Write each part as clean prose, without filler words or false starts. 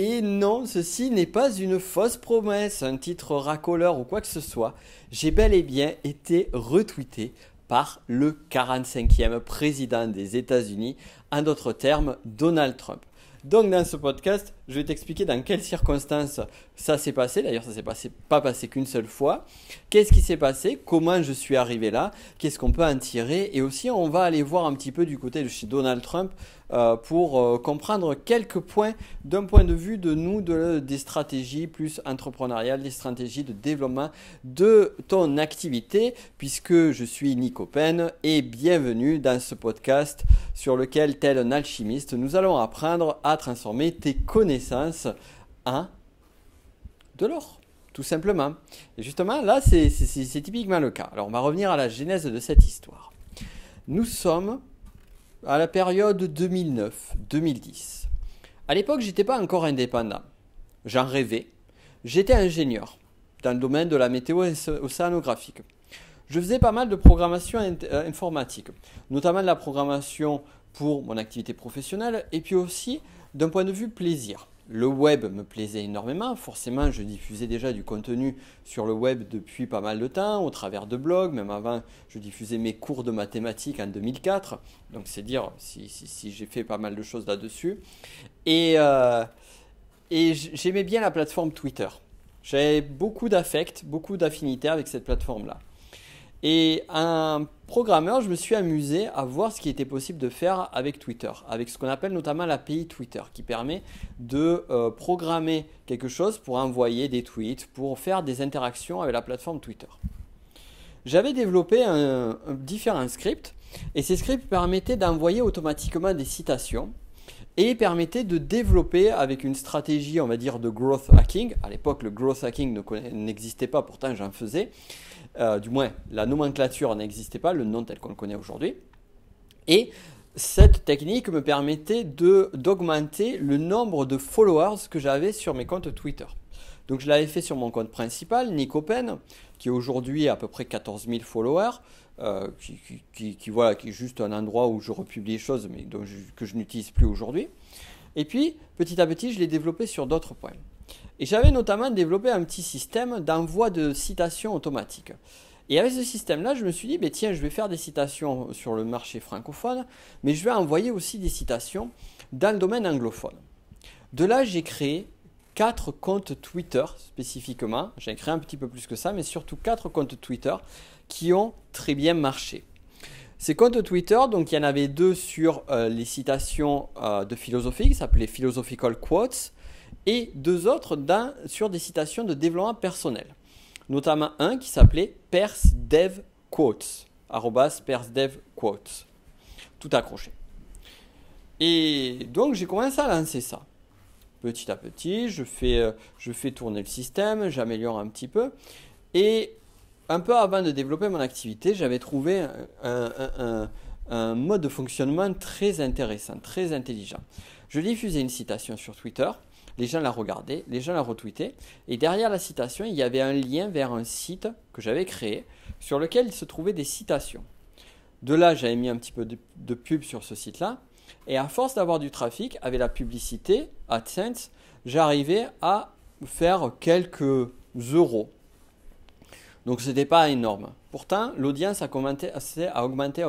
Et non, ceci n'est pas une fausse promesse, un titre racoleur ou quoi que ce soit. J'ai bel et bien été retweeté par le 45e président des États-Unis, en d'autres termes, Donald Trump. Donc dans ce podcast, je vais t'expliquer dans quelles circonstances ça s'est passé. D'ailleurs, ça ne s'est pas passé qu'une seule fois. Qu'est-ce qui s'est passé? Comment je suis arrivé là? Qu'est-ce qu'on peut en tirer? Et aussi, on va aller voir un petit peu du côté de chez Donald Trump pour comprendre quelques points d'un point de vue de nous, des stratégies plus entrepreneuriales, des stratégies de développement de ton activité, puisque je suis Nico Pen et bienvenue dans ce podcast sur lequel, tel un alchimiste, nous allons apprendre à transformer tes connaissances en de l'or, tout simplement. Et justement, là, c'est typiquement le cas. Alors, on va revenir à la genèse de cette histoire. Nous sommes à la période 2009-2010. À l'époque, j'étais pas encore indépendant. J'en rêvais. J'étais ingénieur dans le domaine de la météo océanographique. Je faisais pas mal de programmation informatique, notamment de la programmation pour mon activité professionnelle et puis aussi d'un point de vue plaisir. Le web me plaisait énormément, forcément je diffusais déjà du contenu sur le web depuis pas mal de temps, au travers de blogs, même avant je diffusais mes cours de mathématiques en 2004, donc c'est dire si j'ai fait pas mal de choses là-dessus. Et j'aimais bien la plateforme Twitter, j'avais beaucoup d'affect, beaucoup d'affinité avec cette plateforme-là. Et un programmeur, je me suis amusé à voir ce qui était possible de faire avec Twitter, avec ce qu'on appelle notamment l'API Twitter, qui permet de programmer quelque chose pour envoyer des tweets, pour faire des interactions avec la plateforme Twitter. J'avais développé différents scripts, et ces scripts permettaient d'envoyer automatiquement des citations, et permettaient de développer avec une stratégie, on va dire, de growth hacking. À l'époque, le growth hacking n'existait pas, pourtant j'en faisais. Du moins, la nomenclature n'existait pas, le nom tel qu'on le connaît aujourd'hui. Et cette technique me permettait d'augmenter le nombre de followers que j'avais sur mes comptes Twitter. Donc je l'avais fait sur mon compte principal, Nico Pen, qui est aujourd'hui à peu près 14 000 followers, qui est juste un endroit où je republie les choses, mais que je n'utilise plus aujourd'hui. Et puis, petit à petit, je l'ai développé sur d'autres points. Et j'avais notamment développé un petit système d'envoi de citations automatiques. Et avec ce système-là, je me suis dit, tiens, je vais faire des citations sur le marché francophone, mais je vais envoyer aussi des citations dans le domaine anglophone. De là, j'ai créé 4 comptes Twitter spécifiquement. J'ai créé un petit peu plus que ça, mais surtout 4 comptes Twitter qui ont très bien marché. Ces comptes Twitter, donc il y en avait 2 sur les citations de philosophie, qui s'appelaient Philosophical Quotes, et 2 autres sur des citations de développement personnel. Notamment un qui s'appelait PersDevQuotes, @PersDevQuotes, tout accroché. Et donc j'ai commencé à lancer ça. Petit à petit, je fais tourner le système, j'améliore un petit peu. Et un peu avant de développer mon activité, j'avais trouvé un mode de fonctionnement très intéressant, très intelligent. Je diffusais une citation sur Twitter, les gens la regardaient, les gens la retweetaient, et derrière la citation, il y avait un lien vers un site que j'avais créé sur lequel il se trouvait des citations. De là, j'avais mis un petit peu de pub sur ce site-là, et à force d'avoir du trafic, avec la publicité, AdSense, j'arrivais à faire quelques euros. Donc ce n'était pas énorme. Pourtant, l'audience a augmenté,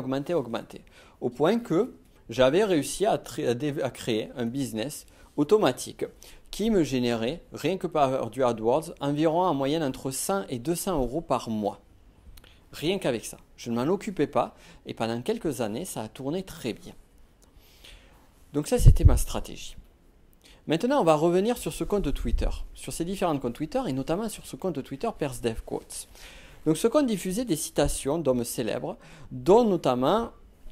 au point que j'avais réussi à créer un business automatique qui me générait, rien que par du AdWords, environ en moyenne entre 100 et 200 euros par mois. Rien qu'avec ça. Je ne m'en occupais pas et pendant quelques années, ça a tourné très bien. Donc ça, c'était ma stratégie. Maintenant, on va revenir sur ce compte Twitter, sur ces différents comptes Twitter et notamment sur ce compte Twitter PersDevQuotes. Donc ce compte diffusait des citations d'hommes célèbres, dont notamment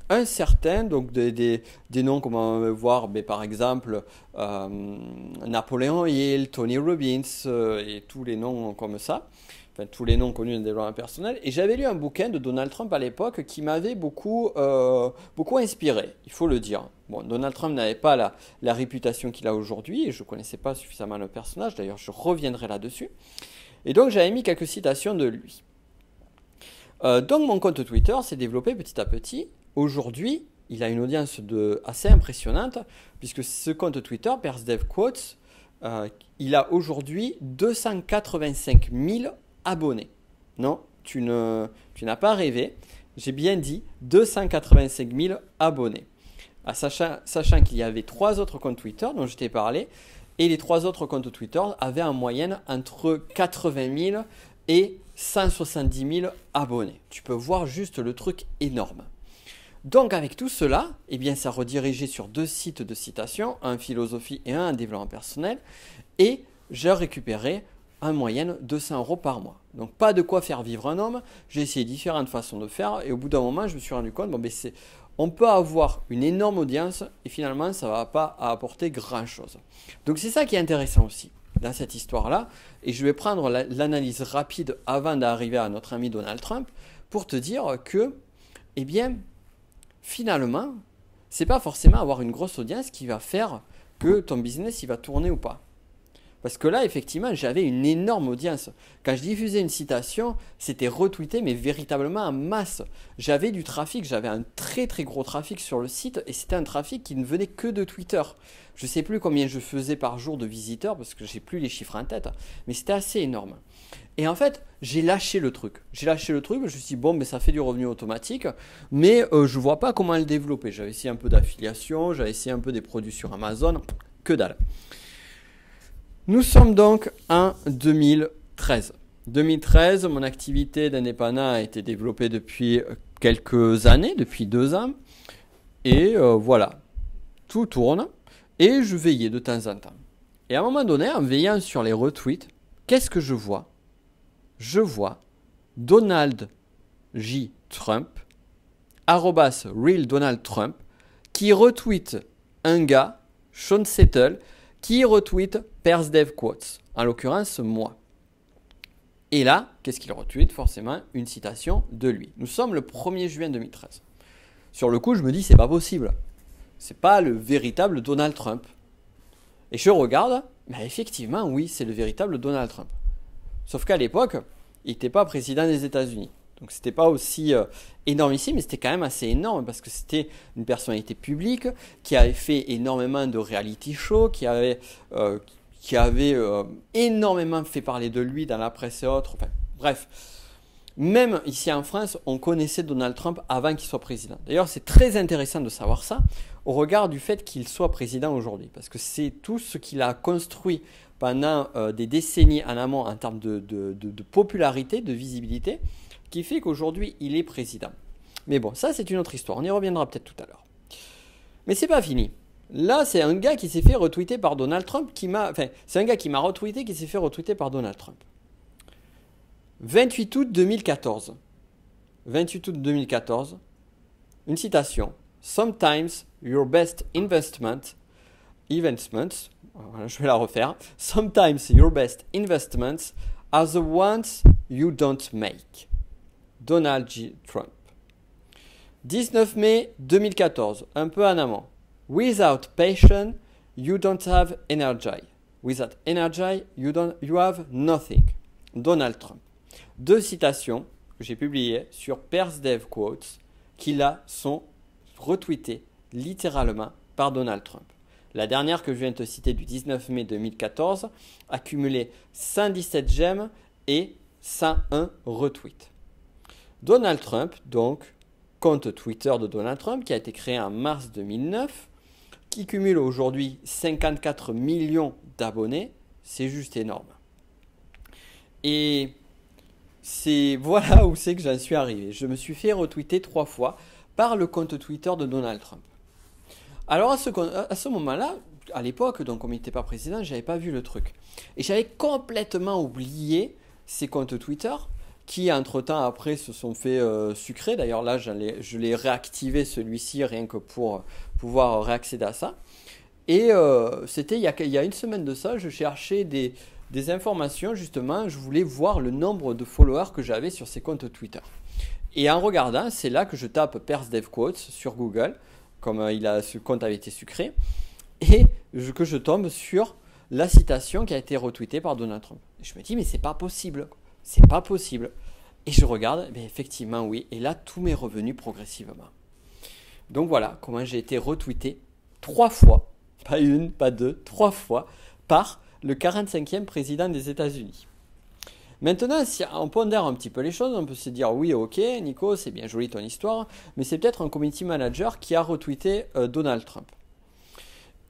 un certain, donc des noms comme on va voir, par exemple Napoléon Hill, Tony Robbins et tous les noms comme ça. Enfin, tous les noms connus dans le développement personnel. Et j'avais lu un bouquin de Donald Trump à l'époque qui m'avait beaucoup inspiré, il faut le dire. Bon, Donald Trump n'avait pas la réputation qu'il a aujourd'hui et je ne connaissais pas suffisamment le personnage, d'ailleurs je reviendrai là-dessus. Et donc j'avais mis quelques citations de lui. Donc mon compte Twitter s'est développé petit à petit. Aujourd'hui, il a une audience assez impressionnante puisque ce compte Twitter, PersDevQuotes, il a aujourd'hui 285 000 abonnés. Non, tu n'as pas rêvé. J'ai bien dit 285 000 abonnés. Sachant qu'il y avait 3 autres comptes Twitter dont je t'ai parlé. Et les 3 autres comptes Twitter avaient en moyenne entre 80 000 et 170 000 abonnés. Tu peux voir juste le truc énorme. Donc avec tout cela, eh bien, ça redirigeait sur 2 sites de citation, un philosophie et un développement personnel. Et j'ai récupéré en moyenne 200 € par mois. Donc pas de quoi faire vivre un homme. J'ai essayé différentes façons de faire. Et au bout d'un moment, je me suis rendu compte, on peut avoir une énorme audience et finalement, ça ne va pas apporter grand-chose. Donc c'est ça qui est intéressant aussi dans cette histoire-là. Et je vais prendre l'analyse rapide avant d'arriver à notre ami Donald Trump pour te dire que, eh bien, finalement, ce n'est pas forcément avoir une grosse audience qui va faire que ton business il va tourner ou pas. Parce que là, effectivement, j'avais une énorme audience. Quand je diffusais une citation, c'était retweeté, mais véritablement en masse. J'avais du trafic, j'avais un très très gros trafic sur le site et c'était un trafic qui ne venait que de Twitter. Je ne sais plus combien je faisais par jour de visiteurs parce que je n'ai plus les chiffres en tête, mais c'était assez énorme. Et en fait, j'ai lâché le truc. Je me suis dit, bon, mais ça fait du revenu automatique, mais je ne vois pas comment le développer. J'avais essayé un peu d'affiliation, j'avais essayé un peu des produits sur Amazon, que dalle. Nous sommes donc en 2013. 2013, mon activité d'indépendant a été développée depuis quelques années, depuis 2 ans. Et voilà, tout tourne et je veillais de temps en temps. Et à un moment donné, en veillant sur les retweets, qu'est-ce que je vois? Je vois Donald J. Trump, @real Donald Trump, qui retweet un gars, Sean Settle, qui retweet Persdev Quotes, en l'occurrence moi. Et là, qu'est-ce qu'il retweet? Forcément, une citation de lui. Nous sommes le 1er juin 2013. Sur le coup, je me dis, c'est pas possible. C'est pas le véritable Donald Trump. Et je regarde, mais effectivement, oui, c'est le véritable Donald Trump. Sauf qu'à l'époque, il n'était pas président des États-Unis. Donc, c'était pas aussi énorme ici, mais c'était quand même assez énorme parce que c'était une personnalité publique qui avait fait énormément de reality shows, qui avait énormément fait parler de lui dans la presse et autres. Enfin, bref, même ici en France, on connaissait Donald Trump avant qu'il soit président. D'ailleurs, c'est très intéressant de savoir ça au regard du fait qu'il soit président aujourd'hui parce que c'est tout ce qu'il a construit pendant des décennies en amont en termes de popularité, de visibilité, qui fait qu'aujourd'hui, il est président. Mais bon, ça, c'est une autre histoire. On y reviendra peut-être tout à l'heure. Mais c'est pas fini. Là, c'est un gars qui s'est fait retweeter par Donald Trump c'est un gars qui m'a retweeté qui s'est fait retweeter par Donald Trump. 28 août 2014. 28 août 2014. Une citation. Sometimes your best investments, voilà, je vais la refaire. Sometimes your best investments are the ones you don't make. Donald J. Trump. 19 mai 2014, un peu en amont. Without passion, you don't have energy. Without energy, you have nothing. Donald Trump. 2 citations que j'ai publiées sur Persdev Quotes qui là sont retweetées littéralement par Donald Trump. La dernière que je viens de te citer du 19 mai 2014 a cumulé 117 j'aime et 101 retweets. Donald Trump, donc, compte Twitter de Donald Trump qui a été créé en mars 2009, qui cumule aujourd'hui 54 millions d'abonnés, c'est juste énorme. Et voilà où c'est que j'en suis arrivé. Je me suis fait retweeter 3 fois par le compte Twitter de Donald Trump. Alors à ce moment-là, à l'époque, donc comme il n'était pas président, je n'avais pas vu le truc. Et j'avais complètement oublié ces comptes Twitter qui, entre-temps, après, se sont fait sucrer. D'ailleurs, là, je l'ai réactivé, celui-ci, rien que pour pouvoir réaccéder à ça. Et c'était il y a une semaine de ça, je cherchais des informations, justement. Je voulais voir le nombre de followers que j'avais sur ces comptes Twitter. Et en regardant, c'est là que je tape Persdev Quotes sur Google, comme ce compte avait été sucré, et que je tombe sur la citation qui a été retweetée par Donald Trump. Et je me dis, mais c'est pas possible. C'est pas possible. Et je regarde, mais effectivement, oui. Et là, tout m'est revenu progressivement. Donc voilà comment j'ai été retweeté 3 fois, pas 1, pas 2, 3 fois, par le 45e président des États-Unis. Maintenant, si on pondère un petit peu les choses, on peut se dire oui, ok, Nico, c'est bien joli ton histoire, mais c'est peut-être un community manager qui a retweeté Donald Trump.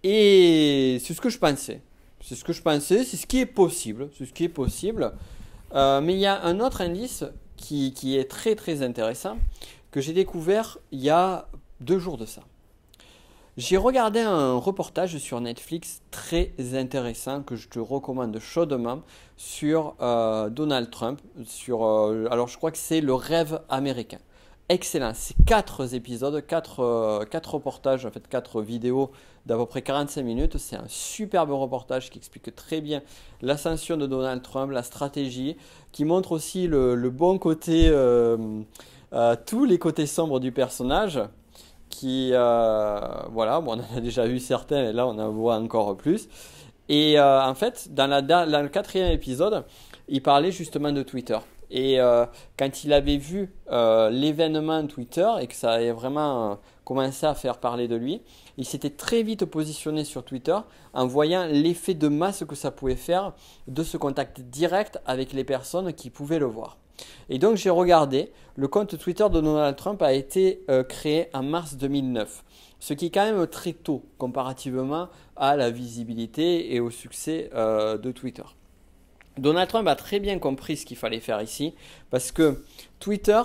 Et c'est ce que je pensais. C'est ce que je pensais, c'est ce qui est possible. C'est ce qui est possible. Mais il y a un autre indice qui est très très intéressant que j'ai découvert il y a 2 jours de ça. J'ai regardé un reportage sur Netflix très intéressant que je te recommande chaudement sur Donald Trump. Alors je crois que c'est le rêve américain. Excellent, c'est 4 épisodes, 4 reportages, en fait 4 vidéos d'à peu près 45 minutes. C'est un superbe reportage qui explique très bien l'ascension de Donald Trump, la stratégie, qui montre aussi le bon côté, tous les côtés sombres du personnage. Voilà, bon, on en a déjà vu certains, et là on en voit encore plus. Et en fait, dans le 4e épisode, il parlait justement de Twitter. Et quand il avait vu l'événement Twitter et que ça avait vraiment commencé à faire parler de lui, il s'était très vite positionné sur Twitter en voyant l'effet de masse que ça pouvait faire de ce contact direct avec les personnes qui pouvaient le voir. Et donc j'ai regardé, le compte Twitter de Donald Trump a été créé en mars 2009, ce qui est quand même très tôt comparativement à la visibilité et au succès de Twitter. Donald Trump a très bien compris ce qu'il fallait faire ici parce que Twitter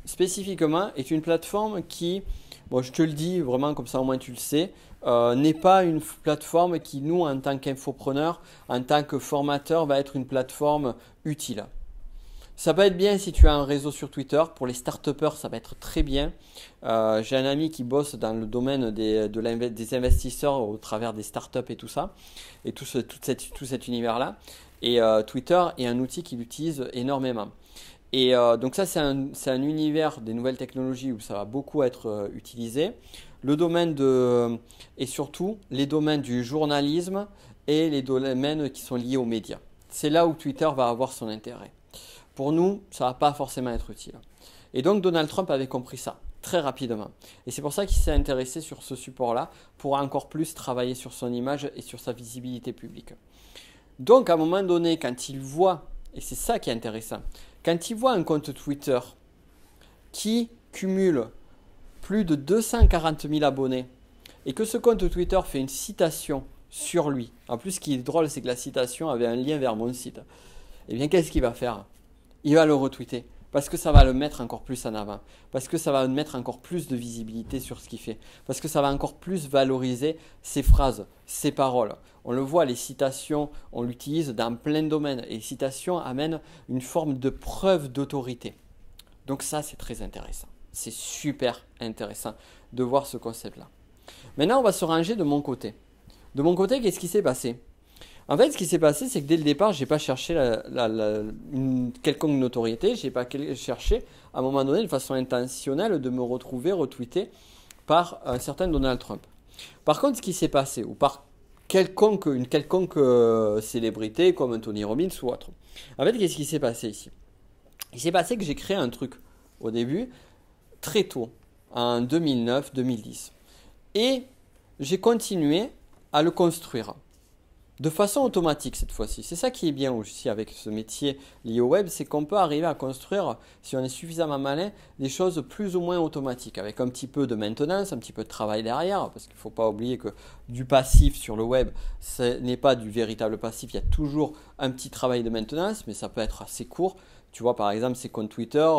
spécifiquement est une plateforme qui, bon je te le dis vraiment comme ça au moins tu le sais, n'est pas une plateforme qui nous en tant qu'infopreneurs, en tant que formateurs va être une plateforme utile. Ça peut être bien si tu as un réseau sur Twitter. Pour les start-upers, ça va être très bien. J'ai un ami qui bosse dans le domaine des investisseurs au travers des startups et tout ça, et tout cet univers-là. Et Twitter est un outil qu'il utilise énormément. Et donc ça, c'est un univers des nouvelles technologies où ça va beaucoup être utilisé. Le domaine et surtout les domaines du journalisme et les domaines qui sont liés aux médias. C'est là où Twitter va avoir son intérêt. Pour nous, ça ne va pas forcément être utile. Et donc Donald Trump avait compris ça très rapidement. Et c'est pour ça qu'il s'est intéressé sur ce support-là pour encore plus travailler sur son image et sur sa visibilité publique. Donc à un moment donné, quand il voit, et c'est ça qui est intéressant, quand il voit un compte Twitter qui cumule plus de 240 000 abonnés et que ce compte Twitter fait une citation sur lui, en plus ce qui est drôle c'est que la citation avait un lien vers mon site, eh bien qu'est-ce qu'il va faire ? Il va le retweeter parce que ça va le mettre encore plus en avant, parce que ça va mettre encore plus de visibilité sur ce qu'il fait, parce que ça va encore plus valoriser ses phrases, ses paroles. On le voit, les citations, on l'utilise dans plein de domaines et les citations amènent une forme de preuve d'autorité. Donc ça, c'est très intéressant. C'est super intéressant de voir ce concept-là. Maintenant, on va se ranger de mon côté. De mon côté, qu'est-ce qui s'est passé ? En fait, ce qui s'est passé, c'est que dès le départ, je n'ai pas cherché une quelconque notoriété. Je n'ai pas cherché, à un moment donné, de façon intentionnelle, de me retrouver retweeté par un certain Donald Trump. Par contre, ce qui s'est passé, ou par une quelconque célébrité, comme un Tony Robbins ou autre. En fait, qu'est-ce qui s'est passé ici ? Il s'est passé que j'ai créé un truc au début, très tôt, en 2009-2010. Et j'ai continué à le construire. De façon automatique cette fois-ci. C'est ça qui est bien aussi avec ce métier lié au web, c'est qu'on peut arriver à construire, si on est suffisamment malin, des choses plus ou moins automatiques, avec un petit peu de maintenance, un petit peu de travail derrière, parce qu'il ne faut pas oublier que du passif sur le web, ce n'est pas du véritable passif, il y a toujours un petit travail de maintenance, mais ça peut être assez court. Tu vois, par exemple, ces comptes Twitter,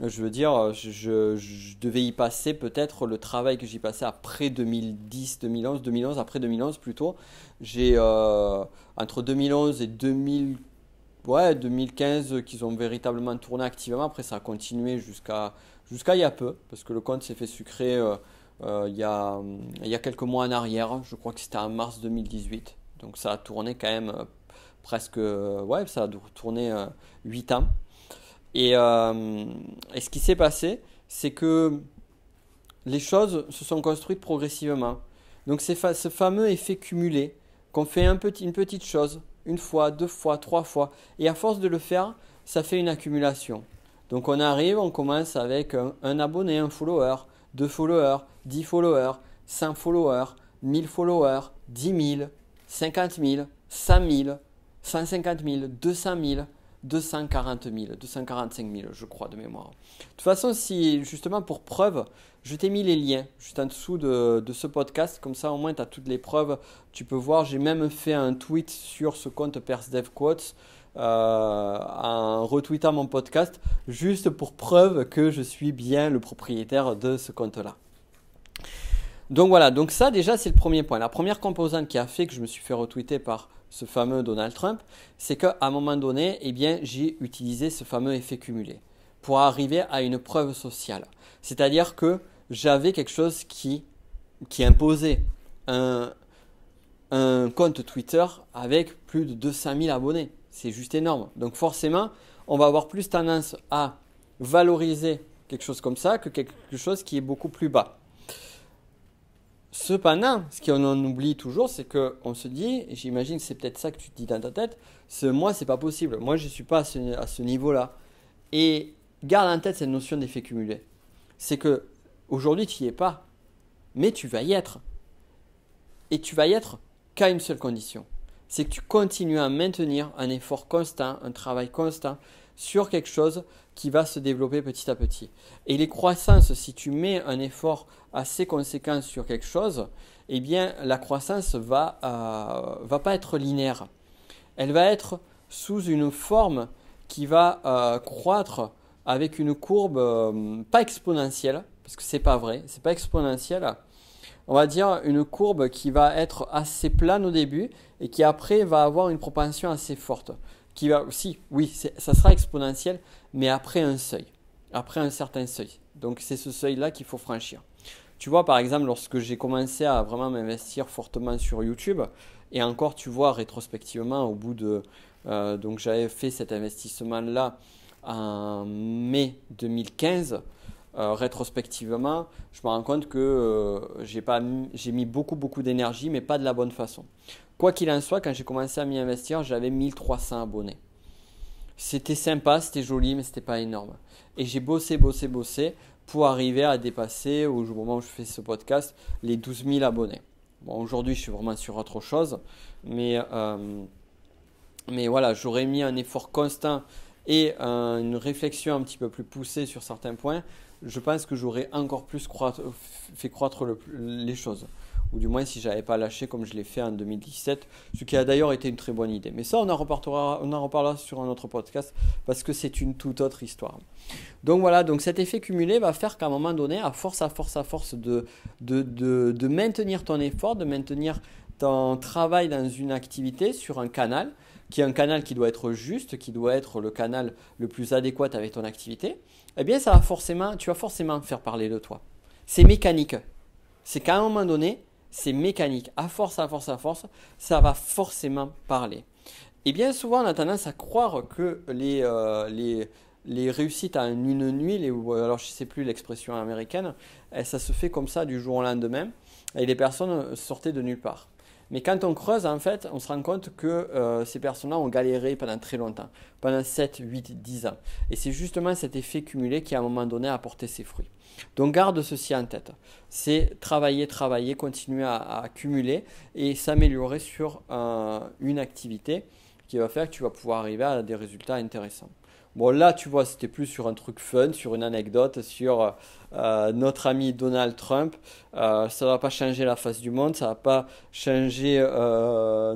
je veux dire, je devais y passer peut-être le travail que j'y passais après 2010, après 2011 plutôt. J'ai entre 2011 et 2015 qu'ils ont véritablement tourné activement. Après, ça a continué jusqu'à il y a peu, parce que le compte s'est fait sucrer il y a quelques mois en arrière. Je crois que c'était en mars 2018. Donc ça a tourné quand même presque, ça a tourné 8 ans. Et ce qui s'est passé, c'est que les choses se sont construites progressivement. Donc c'est ce fameux effet cumulé, qu'on fait une petite chose, une fois, 2 fois, 3 fois, et à force de le faire, ça fait une accumulation. Donc on commence avec un abonné, un follower, 2 followers, 10 followers, 100 followers, 1000 followers, 10 000, 50 000, 100 000, 150 000, 200 000, 240 000, 245 000, je crois, de mémoire. De toute façon, si justement pour preuve, je t'ai mis les liens juste en dessous de ce podcast. Comme ça, au moins, tu as toutes les preuves. Tu peux voir, j'ai même fait un tweet sur ce compte PersDevQuotes en retweetant mon podcast, juste pour preuve que je suis bien le propriétaire de ce compte-là. Donc voilà, donc ça déjà c'est le premier point. La première composante qui a fait que je me suis fait retweeter par ce fameux Donald Trump, c'est qu'à un moment donné, eh bien, j'ai utilisé ce fameux effet cumulé pour arriver à une preuve sociale. C'est-à-dire que j'avais quelque chose qui imposait un compte Twitter avec plus de 200 000 abonnés. C'est juste énorme. Donc forcément, on va avoir plus tendance à valoriser quelque chose comme ça que quelque chose qui est beaucoup plus bas. Cependant, ce qu'on en oublie toujours, c'est qu'on se dit, et j'imagine que c'est peut-être ça que tu te dis dans ta tête, moi, c'est pas possible. Moi, je ne suis pas à ce niveau-là. Et garde en tête cette notion d'effet cumulé. C'est que aujourd'hui, tu n'y es pas, mais tu vas y être. Et tu vas y être qu'à une seule condition. C'est que tu continues à maintenir un effort constant, un travail constant sur quelque chose qui va se développer petit à petit. Et les croissances, si tu mets un effort assez conséquent sur quelque chose, eh bien la croissance va pas être linéaire. Elle va être sous une forme qui va croître avec une courbe pas exponentielle, parce que c'est pas vrai, c'est pas exponentiel. On va dire une courbe qui va être assez plane au début et qui après va avoir une propension assez forte. Qui va aussi, oui, ça sera exponentiel, mais après un seuil, après un certain seuil. Donc c'est ce seuil-là qu'il faut franchir. Tu vois, par exemple, lorsque j'ai commencé à vraiment m'investir fortement sur YouTube, et encore, tu vois, rétrospectivement, au bout de... donc j'avais fait cet investissement-là en mai 2015. Rétrospectivement, je me rends compte que j'ai mis beaucoup d'énergie, mais pas de la bonne façon. Quoi qu'il en soit, quand j'ai commencé à m'y investir, j'avais 1300 abonnés. C'était sympa, c'était joli, mais c'était pas énorme. Et j'ai bossé pour arriver à dépasser, au moment où je fais ce podcast, les 12 000 abonnés. Bon, aujourd'hui, je suis vraiment sur autre chose, mais voilà, j'aurais mis un effort constant et une réflexion un petit peu plus poussée sur certains points. Je pense que j'aurais encore plus fait croître les choses. Ou du moins si je n'avais pas lâché comme je l'ai fait en 2017, ce qui a d'ailleurs été une très bonne idée. Mais ça, on en reparlera sur un autre podcast parce que c'est une toute autre histoire. Donc voilà, donc cet effet cumulé va faire qu'à un moment donné, à force de maintenir ton effort, de maintenir ton travail dans une activité, sur un canal, qui est un canal qui doit être juste, qui doit être le canal le plus adéquat avec ton activité, eh bien tu vas forcément faire parler de toi. C'est mécanique. C'est qu'à un moment donné, c'est mécanique. À force, ça va forcément parler. Et bien souvent, on a tendance à croire que les réussites en une nuit, alors je ne sais plus l'expression américaine, ça se fait comme ça du jour au lendemain, et les personnes sortaient de nulle part. Mais quand on creuse, en fait, on se rend compte que ces personnes-là ont galéré pendant très longtemps, pendant 7, 8, 10 ans. Et c'est justement cet effet cumulé qui, à un moment donné, a apporté ses fruits. Donc, garde ceci en tête. C'est travailler, continuer à accumuler et s'améliorer sur une activité qui va faire que tu vas pouvoir arriver à des résultats intéressants. Bon, là, tu vois, c'était plus sur un truc fun, sur une anecdote, sur notre ami Donald Trump. Ça ne va pas changer la face du monde, ça ne va pas changer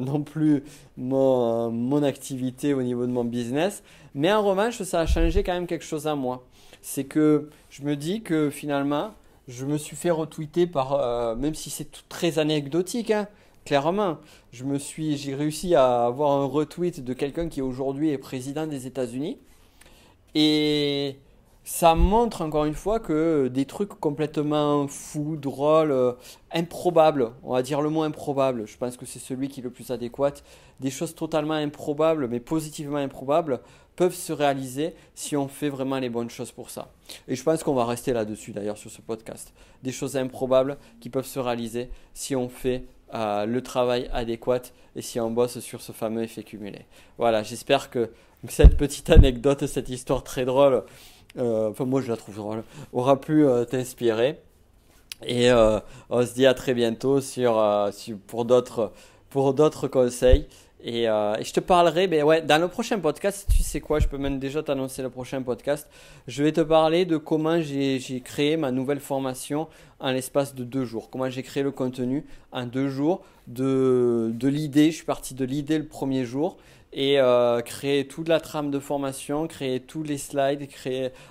non plus mon activité au niveau de mon business. Mais en revanche, ça a changé quand même quelque chose à moi. C'est que je me dis que finalement, je me suis fait retweeter par, même si c'est très anecdotique, hein, clairement, j'ai réussi à avoir un retweet de quelqu'un qui aujourd'hui est président des États-Unis. Et ça montre encore une fois que des trucs complètement fous, drôles, improbables, on va dire le mot improbable, je pense que c'est celui qui est le plus adéquat, des choses totalement improbables, mais positivement improbables, peuvent se réaliser si on fait vraiment les bonnes choses pour ça. Et je pense qu'on va rester là-dessus d'ailleurs sur ce podcast. Des choses improbables qui peuvent se réaliser si on fait le travail adéquat et si on bosse sur ce fameux effet cumulé. Voilà, j'espère que cette petite anecdote, cette histoire très drôle, enfin moi je la trouve drôle, aura pu t'inspirer. Et on se dit à très bientôt pour d'autres pour d'autres conseils. Et je te parlerai, ben ouais, dans le prochain podcast, tu sais quoi, je peux même déjà t'annoncer le prochain podcast. Je vais te parler de comment j'ai créé ma nouvelle formation en l'espace de 2 jours. Comment j'ai créé le contenu en 2 jours de l'idée. Je suis parti de l'idée le premier jour et créer toute la trame de formation, créer tous les slides,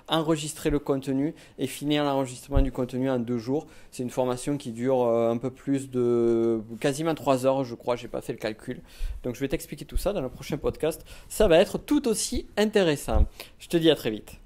enregistrer le contenu et finir l'enregistrement du contenu en 2 jours. C'est une formation qui dure un peu plus de quasiment 3 heures, je crois, j'ai pas fait le calcul. Donc je vais t'expliquer tout ça dans le prochain podcast. Ça va être tout aussi intéressant. Je te dis à très vite.